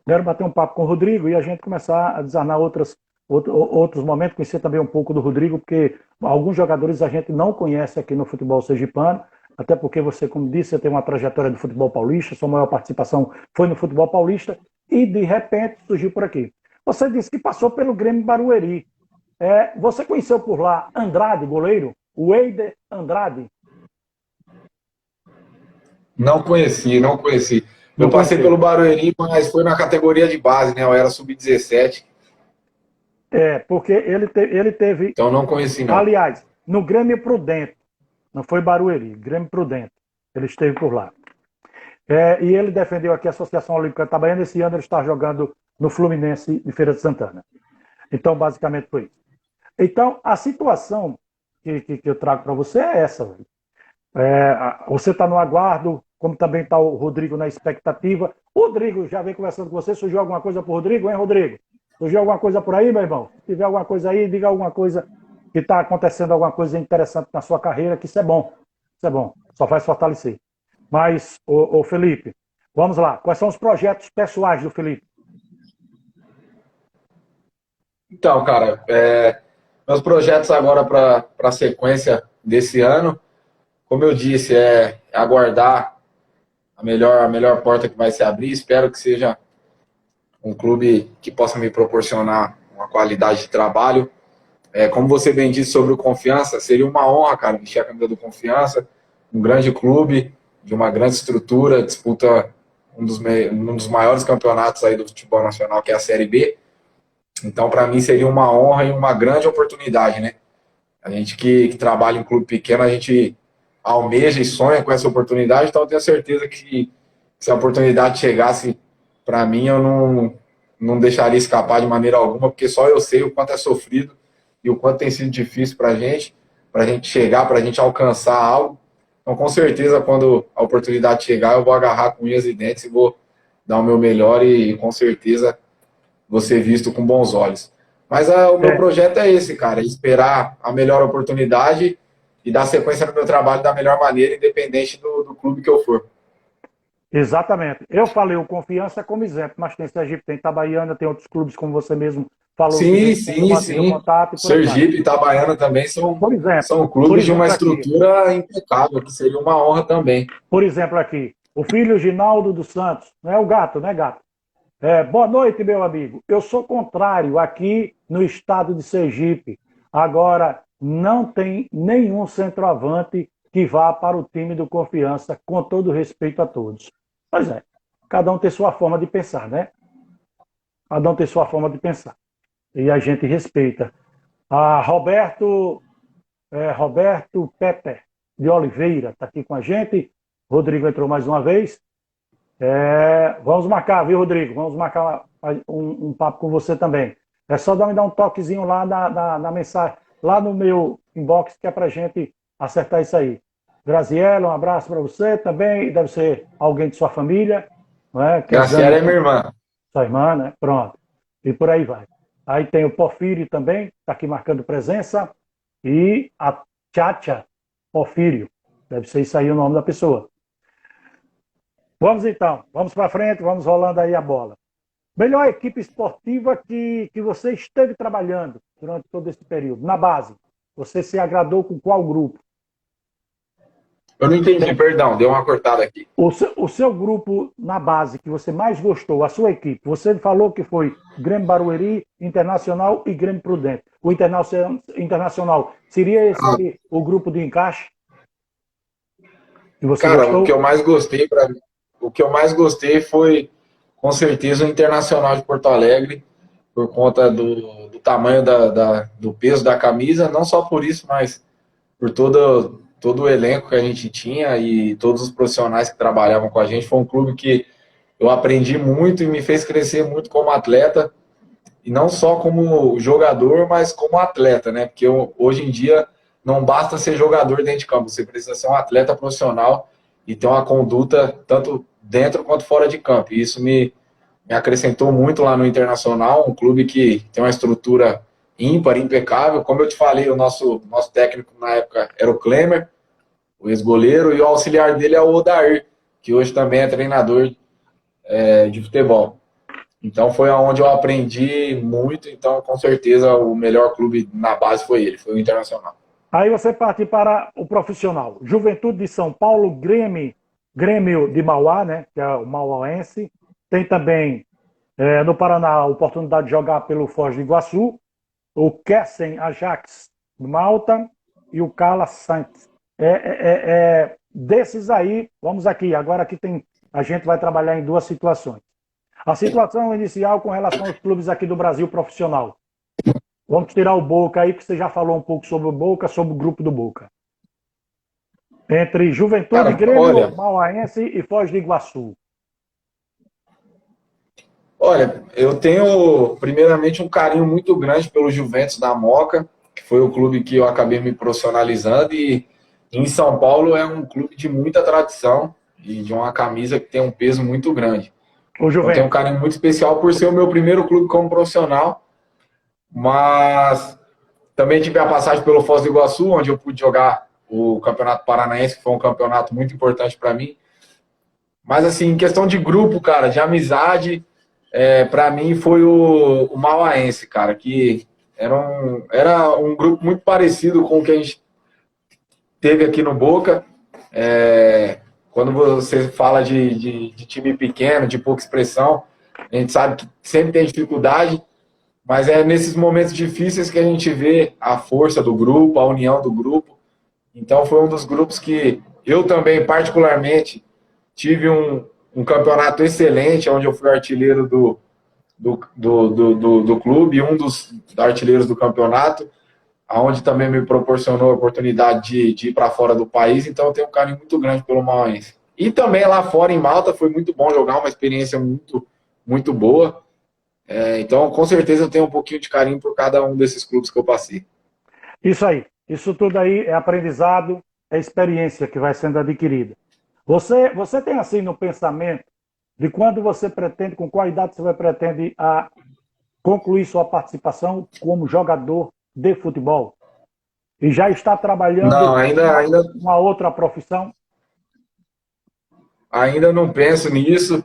quero bater um papo com o Rodrigo e a gente começar a desanar outros momentos, conhecer também um pouco do Rodrigo, porque alguns jogadores a gente não conhece aqui no futebol sergipano, até porque você, como disse, você tem uma trajetória do futebol paulista, sua maior participação foi no futebol paulista, e de repente surgiu por aqui. Você disse que passou pelo Grêmio Barueri. Você conheceu por lá Andrade, goleiro? O Eider Andrade? Não conheci, não conheci. Eu passei pelo Barueri, mas foi na categoria de base, né? Eu era sub-17. Porque ele teve... Então não conheci, não. Aliás, no Grêmio Prudente, não foi Barueri, Grêmio Prudente, ele esteve por lá. E ele defendeu aqui a Associação Olímpica Itabaiana. Esse ano ele está jogando no Fluminense de Feira de Santana. Então, basicamente foi isso. Então, a situação que eu trago para você é essa. Você está no aguardo, como também está o Rodrigo na expectativa. O Rodrigo já vem conversando com você. Surgiu alguma coisa para o Rodrigo, hein, Rodrigo? Surgiu alguma coisa por aí, meu irmão? Se tiver alguma coisa aí, diga alguma coisa que está acontecendo, alguma coisa interessante na sua carreira, que isso é bom. Isso é bom, só faz fortalecer. Mas, ô Felipe, Vamos lá. Quais são os projetos pessoais do Felipe? Então, cara, meus projetos agora para a sequência desse ano, como eu disse, é aguardar a melhor porta que vai se abrir. Espero que seja um clube que possa me proporcionar uma qualidade de trabalho. Como você bem disse sobre o Confiança, seria uma honra, cara, vestir a camisa do Confiança, um grande clube, de uma grande estrutura, disputa um dos maiores campeonatos aí do futebol nacional, que é a Série B. Então, para mim, seria uma honra e uma grande oportunidade, né? A gente que trabalha em clube pequeno, a gente almeja e sonha com essa oportunidade, então eu tenho certeza que se a oportunidade chegasse para mim, eu não deixaria escapar de maneira alguma, porque só eu sei o quanto é sofrido e o quanto tem sido difícil para a gente chegar, para a gente alcançar algo. Então, com certeza, quando a oportunidade chegar, eu vou agarrar com unhas e dentes e vou dar o meu melhor e com certeza vou ser visto com bons olhos. Mas o meu É, projeto é esse, cara, é esperar a melhor oportunidade e dar sequência no meu trabalho da melhor maneira, independente do clube que eu for. exatamente. Eu falei o Confiança como exemplo, mas tem Sergipe, tem Itabaiana, tem outros clubes, como você mesmo falou, que Sim, vem tendo sim, mantido o sim. contato e por aí vai. Sergipe e Itabaiana também são, Por exemplo, são por clubes de uma exemplo aqui, estrutura impecável, que seria uma honra também. por exemplo aqui, o filho Ginaldo dos Santos, não é o gato, né, gato? Boa noite, meu amigo. Eu sou contrário aqui no estado de Sergipe. Agora, não tem nenhum centroavante que vá para o time do Confiança, com todo respeito a todos. Pois é, cada um tem sua forma de pensar, né? Cada um tem sua forma de pensar. E a gente respeita. Roberto Peter de Oliveira está aqui com a gente. Rodrigo entrou mais uma vez. Vamos marcar, viu, Rodrigo? Vamos marcar um papo com você também. É só me dar um toquezinho lá na mensagem, lá no meu inbox, que é para a gente acertar isso aí. Graziela, um abraço para você também. Deve ser alguém de sua família, não é? Que é Graciela Jane, é minha irmã. sua irmã, né? Pronto. E por aí vai. Aí tem o Porfírio também, está aqui marcando presença. E a Tchatcha Porfírio. Deve ser isso aí o nome da pessoa. Vamos então, vamos para frente, vamos rolando aí a bola. Melhor equipe esportiva que você esteve trabalhando durante todo esse período, na base. Você se agradou com qual grupo? Eu não entendi, perdão, deu uma cortada aqui. O seu grupo na base que você mais gostou, a sua equipe, você falou que foi Grêmio Barueri, Internacional e Grêmio Prudente. O Internacional seria Ah, esse o grupo de encaixe que você cara, gostou? o que eu mais gostei foi com certeza o Internacional de Porto Alegre, por conta do tamanho do peso da camisa, não só por isso, mas por todo o elenco que a gente tinha e todos os profissionais que trabalhavam com a gente. Foi um clube que eu aprendi muito e me fez crescer muito como atleta, e não só como jogador, mas como atleta, né? Porque hoje em dia não basta ser jogador dentro de campo, você precisa ser um atleta profissional e ter uma conduta tanto dentro quanto fora de campo. E isso me acrescentou muito lá no Internacional, um clube que tem uma estrutura ímpar, impecável. Como eu te falei, o nosso técnico na época era o Klemer, o ex-goleiro, e o auxiliar dele é o Odair, que hoje também é treinador de futebol. Então foi aonde eu aprendi muito, então com certeza o melhor clube na base foi ele, foi o Internacional. Aí você parte para o profissional. Juventude de São Paulo, Grêmio de Mauá, né, que é o mauaense. Tem também no Paraná a oportunidade de jogar pelo Foz do Iguaçu, o Kessen Ajax de Malta e o Cala Saints. Desses aí, vamos aqui, agora aqui a gente vai trabalhar em duas situações. A situação inicial com relação aos clubes aqui do Brasil profissional. Vamos tirar o Boca aí, que você já falou um pouco sobre o Boca, sobre o grupo do Boca. Entre Juventude, Cara, Grêmio, Mauaense e Foz do Iguaçu. olha, eu tenho primeiramente um carinho muito grande pelo Juventus da Moca, que foi o clube que eu acabei me profissionalizando, e em São Paulo é um clube de muita tradição e de uma camisa que tem um peso muito grande. O Então eu tenho um Juventus. carinho muito especial por ser o meu primeiro clube como profissional, mas também tive a passagem pelo Foz do Iguaçu, onde eu pude jogar o Campeonato Paranaense, que foi um campeonato muito importante para mim. Mas, assim, em questão de grupo, cara, de amizade, para mim foi o Mauaense, cara, que era um grupo muito parecido com o que a gente teve aqui no Boca. É, quando você fala de time pequeno, de pouca expressão, a gente sabe que sempre tem dificuldade, mas é nesses momentos difíceis que a gente vê a força do grupo, a união do grupo. Então foi um dos grupos que eu também, particularmente, tive um campeonato excelente, onde eu fui artilheiro do clube, um dos artilheiros do campeonato, onde também me proporcionou a oportunidade de ir para fora do país, então eu tenho um carinho muito grande pelo Mauaense. E também lá fora em Malta foi muito bom jogar, uma experiência muito, muito boa. Então, com certeza, eu tenho um pouquinho de carinho por cada um desses clubes que eu passei. Isso aí. Isso tudo aí é aprendizado, é experiência que vai sendo adquirida. Você tem assim no pensamento de quando você pretende, com qual idade você pretende concluir sua participação como jogador de futebol? E já está Não, trabalhando uma outra profissão? ainda não penso nisso.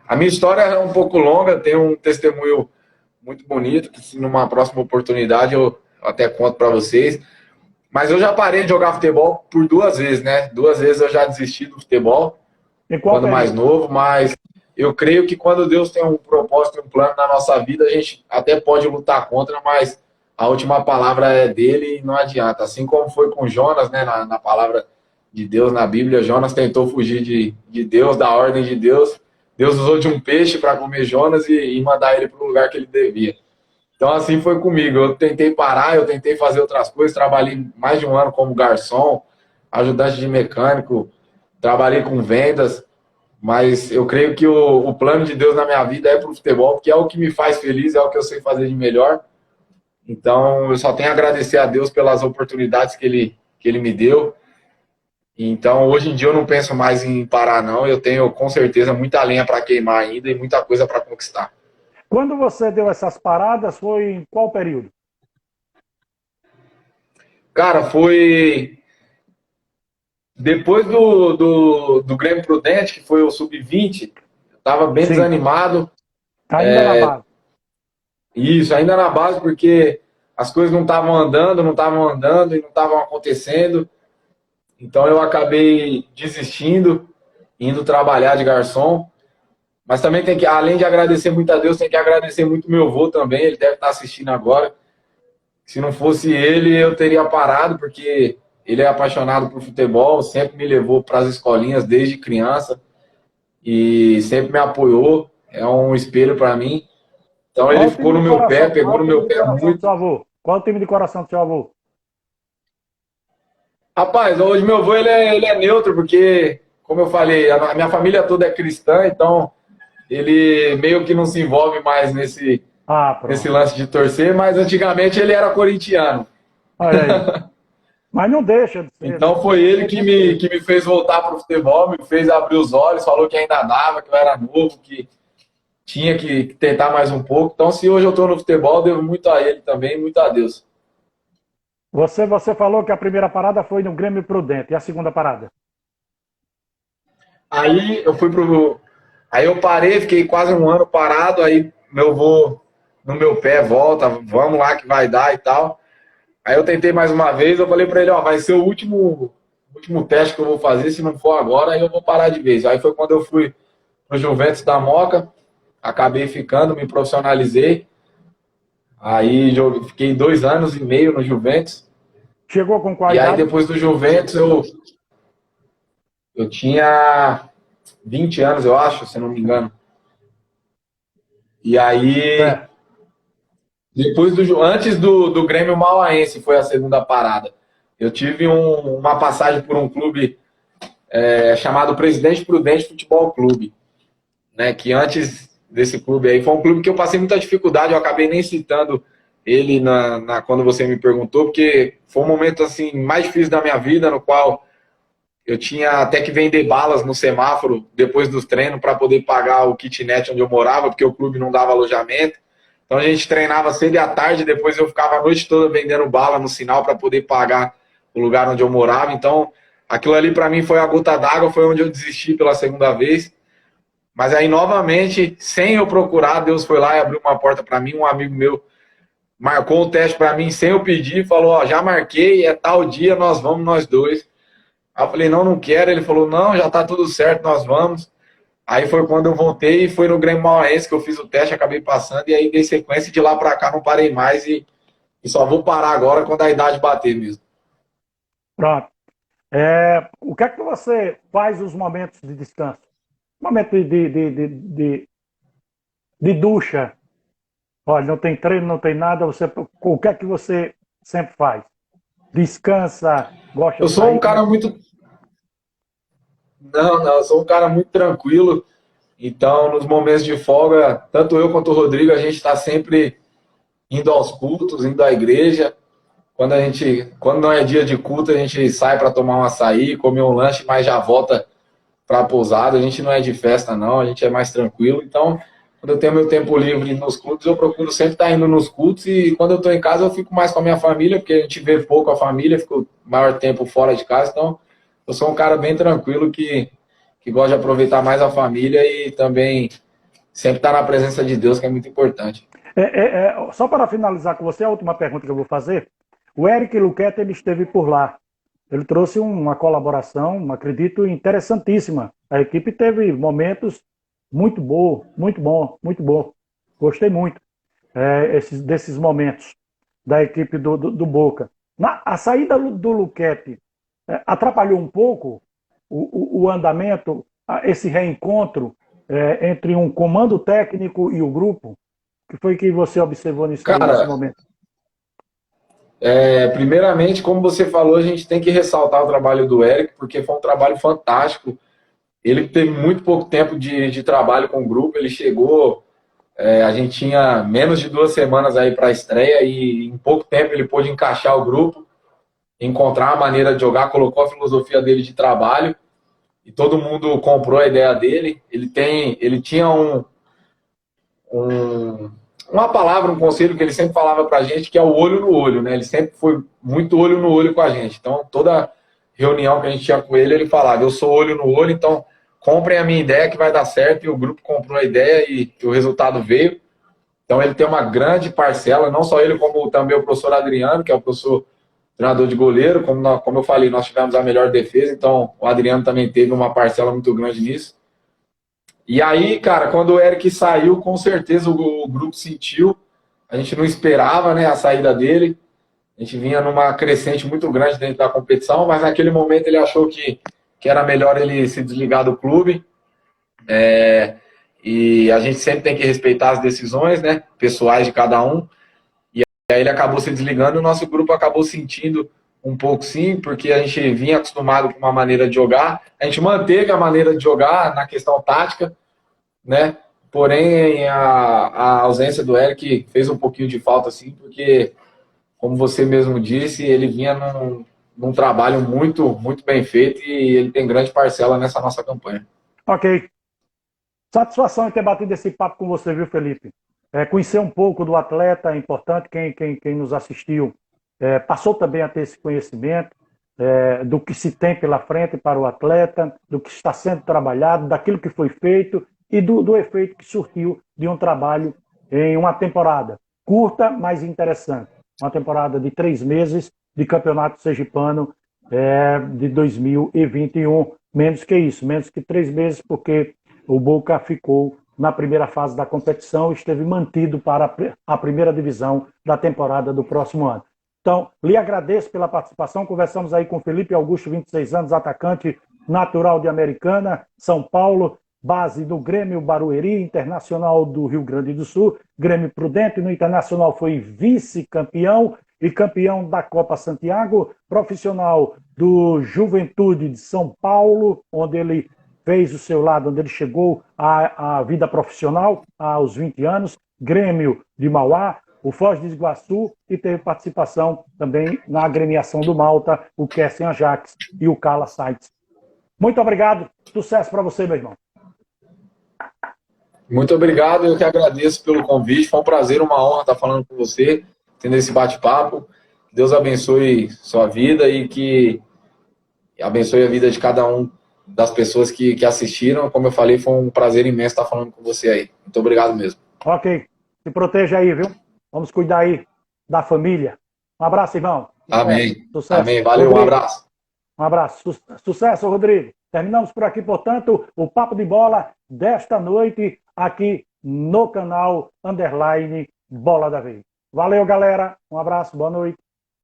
A minha história é um pouco longa, tem um testemunho muito bonito, que se numa próxima oportunidade eu até conto para vocês. Mas eu já parei de jogar futebol por 2 vezes, né? 2 vezes eu já desisti do futebol, Em qual quando mais período? novo, mas eu creio que quando Deus tem um propósito, um plano na nossa vida, a gente até pode lutar contra, mas a última palavra é dele e não adianta. Assim como foi com Jonas, né? Na palavra de Deus na Bíblia, Jonas tentou fugir de Deus, da ordem de Deus. Deus usou de um peixe para comer Jonas e mandar ele para o lugar que ele devia. Então, assim foi comigo. Eu tentei parar, eu tentei fazer outras coisas. Trabalhei mais de um ano como garçom, ajudante de mecânico, trabalhei com vendas. Mas eu creio que o plano de Deus na minha vida é para o futebol, porque é o que me faz feliz, é o que eu sei fazer de melhor. Então, eu só tenho a agradecer a Deus pelas oportunidades que ele me deu. Então, hoje em dia, eu não penso mais em parar, não. Eu tenho, com certeza, muita lenha para queimar ainda e muita coisa para conquistar. Quando você deu essas paradas, foi em qual período? Cara, foi depois do Grêmio Prudente, que foi o Sub-20, eu estava bem Sim, desanimado. ainda na base. Isso, ainda na base, porque as coisas não estavam andando, não estavam andando e não estavam acontecendo. Então eu acabei desistindo, indo trabalhar de garçom. Mas também tem que, além de agradecer muito a Deus, tem que agradecer muito meu avô também. Ele deve estar assistindo agora. Se não fosse ele, eu teria parado, porque ele é apaixonado por futebol, sempre me levou para as escolinhas desde criança e sempre me apoiou. É um espelho para mim. Então Qual ele o time ficou no de meu pé, coração? Qual pegou o no time meu de pé coração do muito. seu avô? Qual o time de coração do seu avô? Rapaz, hoje meu avô ele é neutro, porque, como eu falei, a minha família toda é cristã, então ele meio que não se envolve mais Ah, nesse pronto. lance de torcer, mas antigamente ele era corintiano. Olha aí. Mas não deixa de ser, né? Então foi ele Tem que muito me, isso. que me fez voltar para o futebol, me fez abrir os olhos, falou que ainda dava, que eu era novo, que tinha que tentar mais um pouco. Então, se hoje eu estou no futebol, devo muito a ele também, muito a Deus. Você falou que a primeira parada foi no Grêmio Prudente. E a segunda parada? Aí eu fui pro. Aí eu parei, fiquei quase um ano parado, aí meu avô no meu pé, volta, vamos lá que vai dar e tal. Aí eu tentei mais uma vez, eu falei para ele, ó, vai ser o último teste que eu vou fazer, se não for agora, aí eu vou parar de vez. Aí foi quando eu fui pro Juventus da Moca, acabei ficando, me profissionalizei. Aí fiquei 2 anos e meio no Juventus. Chegou com qual E aí idade? depois do Juventus eu tinha 20 anos, eu acho, se não me engano. E aí É. depois antes do Grêmio Mauaense foi a segunda parada. Eu tive uma passagem por um clube chamado Presidente Prudente Futebol Clube, né? Que antes desse clube aí foi um clube que eu passei muita dificuldade. Eu acabei nem citando ele quando você me perguntou, porque foi um momento assim mais difícil da minha vida, no qual eu tinha até que vender balas no semáforo depois dos treinos para poder pagar o kitnet onde eu morava, porque o clube não dava alojamento. Então a gente treinava cedo e à tarde, depois eu ficava a noite toda vendendo bala no sinal para poder pagar o lugar onde eu morava. Então aquilo ali para mim foi a gota d'água, foi onde eu desisti pela segunda vez. Mas aí, novamente, sem eu procurar, Deus foi lá e abriu uma porta para mim. Um amigo meu marcou o teste para mim sem eu pedir, falou: ó, já marquei, é tal dia, nós vamos nós dois. Aí eu falei: não, não quero. Ele falou: não, já tá tudo certo, nós vamos. Aí foi quando eu voltei e foi no Grêmio Mauaense que eu fiz o teste, acabei passando, e aí dei sequência, de lá para cá não parei mais e só vou parar agora quando a idade bater mesmo. Pronto. O que é que você faz nos momentos de descanso? Momento de ducha. Olha, não tem treino, não tem nada. O que é que você sempre faz? Descansa, gosta Eu de sou um sair? cara muito. Não, eu sou um cara muito tranquilo. Então, nos momentos de folga, tanto eu quanto o Rodrigo, a gente está sempre indo aos cultos, indo à igreja. Quando não é dia de culto, a gente sai para tomar um açaí, comer um lanche, mas já volta para a pousada. A gente não é de festa, não, a gente é mais tranquilo. Então, quando eu tenho meu tempo livre nos cultos, eu procuro sempre estar indo nos cultos. E quando eu estou em casa, eu fico mais com a minha família, porque a gente vê pouco a família, fico maior tempo fora de casa. Então, eu sou um cara bem tranquilo que gosta de aproveitar mais a família e também sempre estar na presença de Deus, que é muito importante. Só para finalizar com você, a última pergunta que eu vou fazer. O Eric Luqueta, ele esteve por lá. Ele trouxe uma colaboração, acredito, interessantíssima. A equipe teve momentos muito bom, muito bom, muito bom. Gostei muito desses momentos da equipe do Boca. A saída do Luquete atrapalhou um pouco o andamento, esse reencontro entre um comando técnico e o grupo? O que foi que você observou nesse Cara, momento? primeiramente, como você falou, a gente tem que ressaltar o trabalho do Eric, porque foi um trabalho fantástico. Ele teve muito pouco tempo de trabalho com o grupo, ele chegou, a gente tinha menos de 2 semanas aí para a estreia e em pouco tempo ele pôde encaixar o grupo, encontrar a maneira de jogar, colocou a filosofia dele de trabalho e todo mundo comprou a ideia dele. Ele tinha uma palavra, um conselho que ele sempre falava pra gente, que é o olho no olho, né? Ele sempre foi muito olho no olho com a gente. Então, toda reunião que a gente tinha com ele, ele falava: eu sou olho no olho, então comprem a minha ideia que vai dar certo. E o grupo comprou a ideia e o resultado veio. Então, ele tem uma grande parcela, não só ele, como também o professor Adriano, que é o professor treinador de goleiro. Como eu falei, nós tivemos a melhor defesa, então o Adriano também teve uma parcela muito grande nisso. E aí, cara, quando o Eric saiu, com certeza o grupo sentiu. A gente não esperava, né, a saída dele. A gente vinha numa crescente muito grande dentro da competição, mas naquele momento ele achou que era melhor ele se desligar do clube. E a gente sempre tem que respeitar as decisões, né, pessoais de cada um. E aí ele acabou se desligando e o nosso grupo acabou sentindo um pouco, sim, porque a gente vinha acostumado com uma maneira de jogar. A gente manteve a maneira de jogar na questão tática, né? Porém, a ausência do Eric fez um pouquinho de falta, assim, porque, como você mesmo disse, ele vinha num trabalho muito, muito bem feito e ele tem grande parcela nessa nossa campanha. Ok. Satisfação em ter batido esse papo com você, viu, Felipe? Conhecer um pouco do atleta é importante, quem nos assistiu passou também a ter esse conhecimento do que se tem pela frente para o atleta, do que está sendo trabalhado, daquilo que foi feito e do efeito que surtiu de um trabalho em uma temporada curta, mas interessante. Uma temporada de 3 meses de Campeonato Sergipano de 2021. Menos que isso, menos que 3 meses, porque o Boca ficou na primeira fase da competição e esteve mantido para a primeira divisão da temporada do próximo ano. Então, lhe agradeço pela participação. Conversamos aí com Felipe Augusto, 26 anos, atacante natural de Americana, São Paulo, base do Grêmio Barueri, Internacional do Rio Grande do Sul, Grêmio Prudente. No Internacional foi vice-campeão e campeão da Copa Santiago, profissional do Juventude de São Paulo, onde ele fez o seu lado, onde ele chegou à vida profissional aos 20 anos, Grêmio de Mauá, o Foz do Iguaçu, e teve participação também na agremiação do Malta, o Kessen Ajax e o Cala Sites. Muito obrigado, sucesso para você, meu irmão. Muito obrigado, eu que agradeço pelo convite, foi um prazer, uma honra estar falando com você, tendo esse bate-papo. Deus abençoe sua vida e que e abençoe a vida de cada um das pessoas que assistiram. Como eu falei, foi um prazer imenso estar falando com você aí. Muito obrigado mesmo. Ok. Se proteja aí, viu? Vamos cuidar aí da família. Um abraço, irmão. Sucesso. Amém. Sucesso. Amém. Valeu, Rodrigo, um abraço. um abraço. Sucesso, Rodrigo. Terminamos por aqui, portanto, o Papo de Bola desta noite aqui no canal Underline Bola da Vez. Valeu, galera. Um abraço, boa noite.